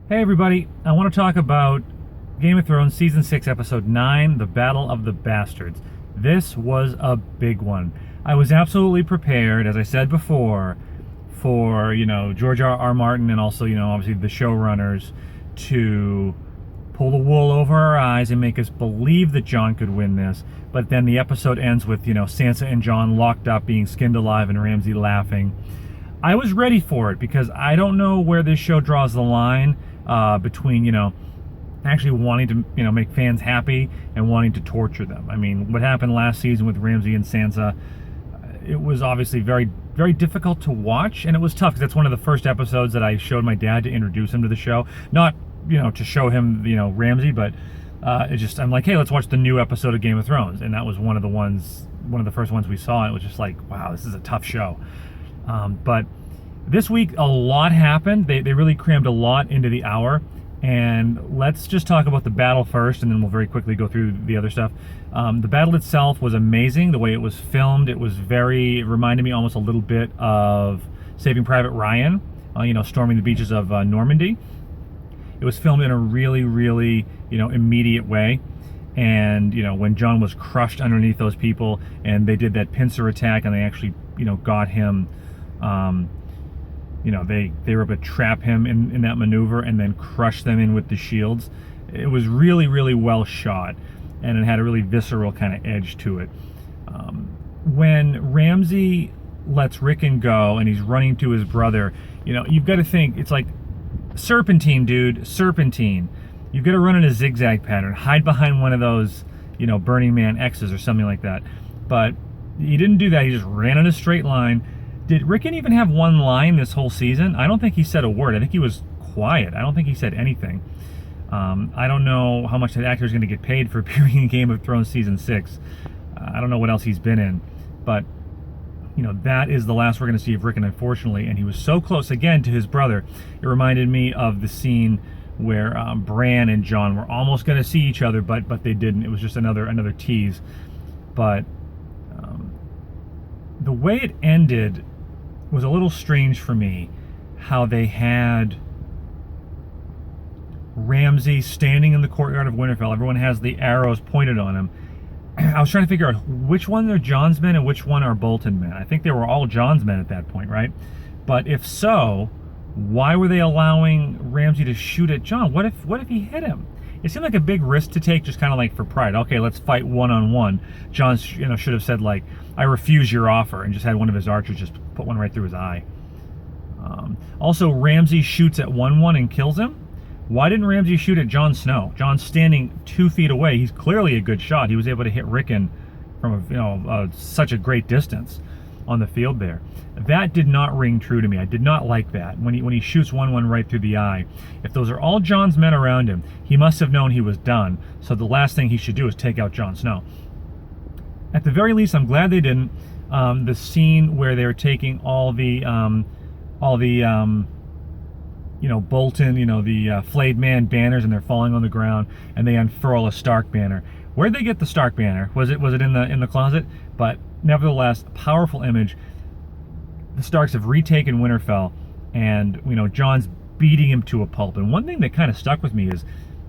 Hey everybody, I want to talk about Game of Thrones Season 6, Episode 9, The Battle of the Bastards. This was a big one. I was absolutely prepared, as I said before, for, George R. Martin and also, obviously the showrunners to pull the wool over our eyes and make us believe that Jon could win this. But then the episode ends with, Sansa and Jon locked up, being skinned alive, and Ramsay laughing. I was ready for it because I don't know where this show draws the line between, actually wanting to, make fans happy and wanting to torture them. I mean, what happened last season with Ramsay and Sansa, it was obviously very, very difficult to watch, and it was tough because that's one of the first episodes that I showed my dad to introduce him to the show. Not, to show him, Ramsay, but I'm like, hey, let's watch the new episode of Game of Thrones, and that was one of the first ones we saw, and it was just like, wow, this is a tough show. But this week, a lot happened. They really crammed a lot into the hour. And let's just talk about the battle first, and then we'll very quickly go through the other stuff. The battle itself was amazing. The way it was filmed, it reminded me almost a little bit of Saving Private Ryan, storming the beaches of Normandy. It was filmed in a really, really, immediate way. And, when Jon was crushed underneath those people, and they did that pincer attack, and they actually, got him, they were able to trap him in that maneuver and then crush them in with the shields. It was really, really well shot, and it had a really visceral kind of edge to it. When Ramsay lets Rickon go and he's running to his brother, you've got to think, it's like serpentine, dude, serpentine. You've got to run in a zigzag pattern, hide behind one of those, Burning Man X's or something like that. But he didn't do that. He just ran in a straight line. Did Rickon even have one line this whole season? I don't think he said a word. I think he was quiet. I don't think he said anything. I don't know how much that actor is going to get paid for appearing in Game of Thrones Season 6. I don't know what else he's been in. But, that is the last we're going to see of Rickon, unfortunately. And he was so close, again, to his brother. It reminded me of the scene where Bran and Jon were almost going to see each other, but they didn't. It was just another tease. But the way it ended was a little strange for me. How they had Ramsay standing in the courtyard of Winterfell. Everyone has the arrows pointed on him. I was trying to figure out which one are Jon's men and which one are Bolton men. I think they were all Jon's men at that point, right? But if so, why were they allowing Ramsay to shoot at Jon? What if he hit him? It seemed like a big risk to take, just kind of like for pride. Okay, let's fight one-on-one. Jon, should have said, like, I refuse your offer, and just had one of his archers just put one right through his eye. Also, Ramsay shoots at 1-1 and kills him. Why didn't Ramsay shoot at Jon Snow? Jon's standing 2 feet away. He's clearly a good shot. He was able to hit Rickon from such a great distance on the field there. That did not ring true to me. I did not like that. When he shoots 1-1 right through the eye, if those are all Jon's men around him, he must have known he was done. So the last thing he should do is take out Jon Snow. At the very least, I'm glad they didn't. The scene where they were taking all the Bolton, the flayed man banners, and they're falling on the ground, and they unfurl a Stark banner. Where'd they get the Stark banner? Was it in the closet? But nevertheless, powerful image. The Starks have retaken Winterfell, and Jon's beating him to a pulp. And one thing that kind of stuck with me is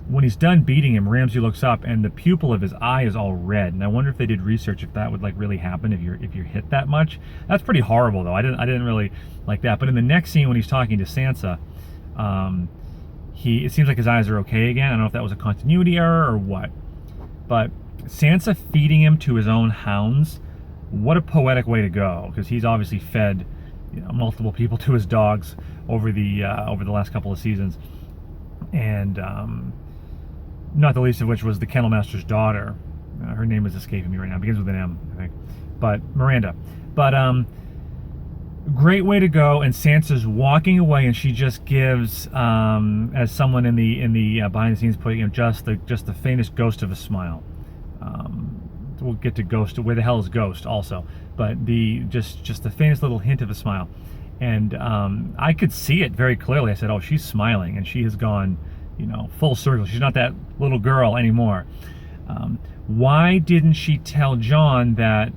when he's done beating him, Ramsay looks up, and the pupil of his eye is all red. And I wonder if they did research if that would really happen if you're hit that much. That's pretty horrible, though. I didn't really like that. But in the next scene when he's talking to Sansa, it seems like his eyes are okay again. I don't know if that was a continuity error or what. But Sansa feeding him to his own hounds, what a poetic way to go, because he's obviously fed multiple people to his dogs over the last couple of seasons, and not the least of which was the Kennel Master's daughter. Her name is escaping me right now. It begins with an M, I think, but Miranda. But great way to go. And Sansa's walking away, and she just gives, as someone in the behind the scenes put, just the faintest ghost of a smile. We'll get to Ghost. Where the hell is Ghost? Also, but just the faintest little hint of a smile, and I could see it very clearly. I said, "Oh, she's smiling," and she has gone, full circle. She's not that little girl anymore. Why didn't she tell Jon that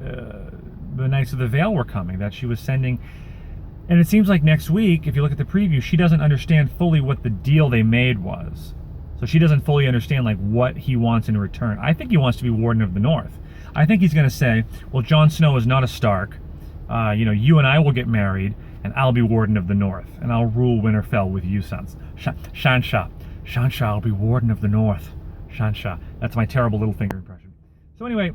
the Knights of the Vale were coming? That she was sending. And it seems like next week, if you look at the preview, she doesn't understand fully what the deal they made was. So she doesn't fully understand like what he wants in return. I think he wants to be Warden of the North. I think he's going to say, well, Jon Snow is not a Stark. You and I will get married, and I'll be Warden of the North, and I'll rule Winterfell with you sons. Shansha. Shansha will be Warden of the North. Shansha. That's my terrible Littlefinger impression. So anyway,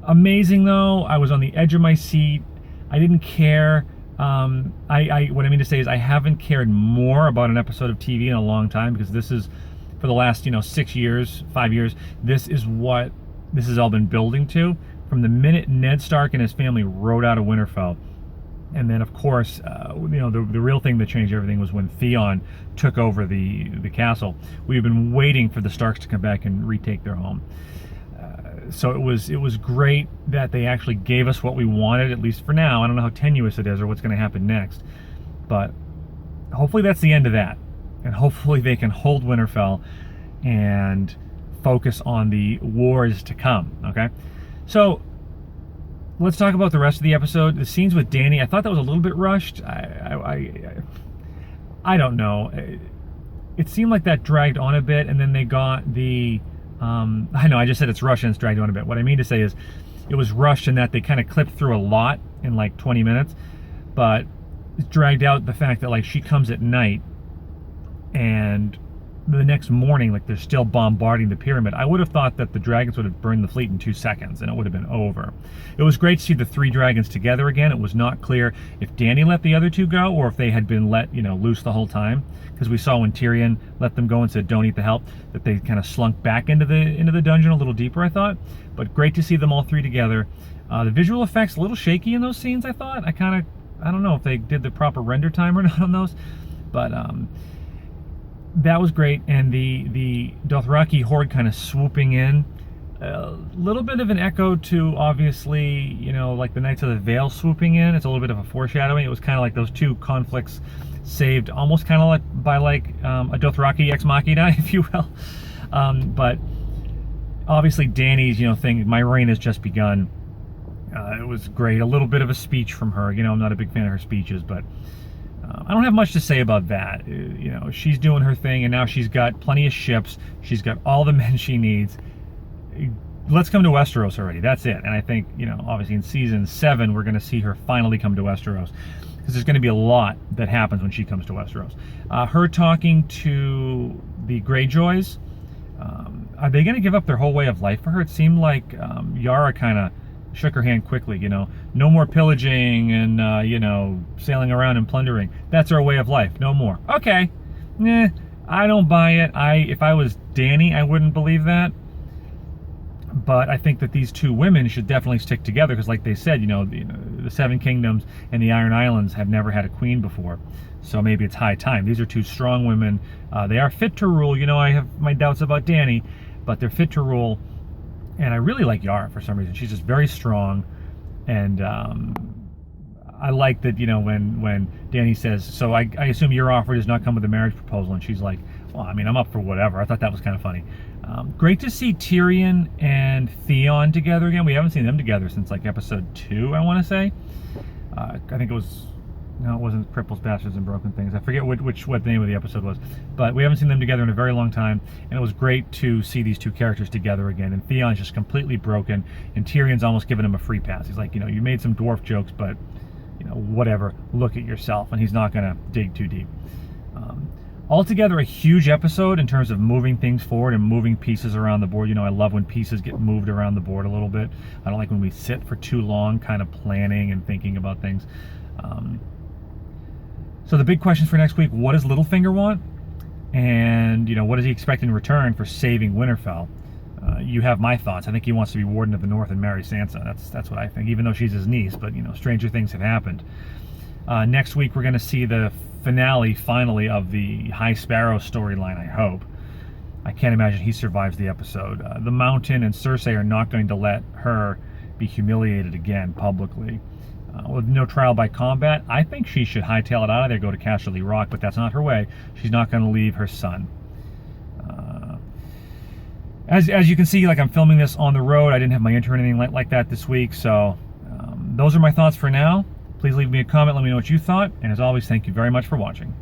amazing though. I was on the edge of my seat. I didn't care. What I mean to say is I haven't cared more about an episode of TV in a long time, because this is, for the last 5 years, this is what this has all been building to. From the minute Ned Stark and his family rode out of Winterfell, and then of course, the real thing that changed everything was when Theon took over the castle. We've been waiting for the Starks to come back and retake their home. So it was great that they actually gave us what we wanted, at least for now. I don't know how tenuous it is or what's going to happen next, but hopefully that's the end of that, and hopefully they can hold Winterfell and focus on the wars to come. Okay, so let's talk about the rest of the episode. The scenes with Dany, I thought that was a little bit rushed. I don't know. It seemed like that dragged on a bit, and then they got the I know I just said it's rushed and it's dragged on a bit. What I mean to say is it was rushed in that they kind of clipped through a lot in like 20 minutes, but it dragged out the fact that like she comes at night and the next morning like they're still bombarding the pyramid. I would have thought that the dragons would have burned the fleet in 2 seconds and it would have been over. It was great to see the 3 dragons together again. It was not clear if Dany let the other 2 go or if they had been let loose the whole time, because we saw when Tyrion let them go and said don't eat the help that they kind of slunk back into the dungeon a little deeper, I thought. But great to see them all 3 together. The visual effects a little shaky in those scenes, I thought. I don't know if they did the proper render time or not on those, but that was great. And the Dothraki horde kind of swooping in, a little bit of an echo to obviously like the Knights of the Vale swooping in. It's a little bit of a foreshadowing. It was kind of like those 2 conflicts saved almost kind of like by like a Dothraki ex machina, if you will. But obviously Dany's thing, my reign has just begun. It was great. A little bit of a speech from her. I'm not a big fan of her speeches, but I don't have much to say about that. She's doing her thing, and now she's got plenty of ships. She's got all the men she needs. Let's come to Westeros already. That's it. And I think, obviously in season 7, we're going to see her finally come to Westeros, because there's going to be a lot that happens when she comes to Westeros. Her talking to the Greyjoys, are they going to give up their whole way of life for her? It seemed like Yara kind of shook her hand quickly. No more pillaging and sailing around and plundering. That's our way of life. No more. Okay. I don't buy it. If I was Dany, I wouldn't believe that. But I think that these 2 women should definitely stick together, because like they said, the 7 Kingdoms and the Iron Islands have never had a queen before. So maybe it's high time. These are 2 strong women. They are fit to rule. I have my doubts about Dany, but they're fit to rule. And I really like Yara for some reason. She's just very strong. And I like that, when Dany says, so I assume your offer does not come with a marriage proposal. And she's like, well, I mean, I'm up for whatever. I thought that was kind of funny. Great to see Tyrion and Theon together again. We haven't seen them together since like episode 2, I want to say. I think it wasn't Cripples, Bastards, and Broken Things. I forget what the name of the episode was. But we haven't seen them together in a very long time. And it was great to see these 2 characters together again. And Theon's just completely broken. And Tyrion's almost giving him a free pass. He's like, you made some dwarf jokes, but, whatever. Look at yourself. And he's not going to dig too deep. Altogether, a huge episode in terms of moving things forward and moving pieces around the board. I love when pieces get moved around the board a little bit. I don't like when we sit for too long kind of planning and thinking about things. So the big question for next week, what does Littlefinger want? And, what does he expect in return for saving Winterfell? You have my thoughts. I think he wants to be Warden of the North and marry Sansa. That's what I think, even though she's his niece. But, stranger things have happened. Next week, we're going to see the finale, finally, of the High Sparrow storyline, I hope. I can't imagine he survives the episode. The Mountain and Cersei are not going to let her be humiliated again publicly. With no trial by combat, I think she should hightail it out of there, go to Casterly Rock, but that's not her way. She's not going to leave her son. As you can see, like I'm filming this on the road. I didn't have my intern or anything like that this week, so those are my thoughts for now. Please leave me a comment, let me know what you thought, and as always, thank you very much for watching.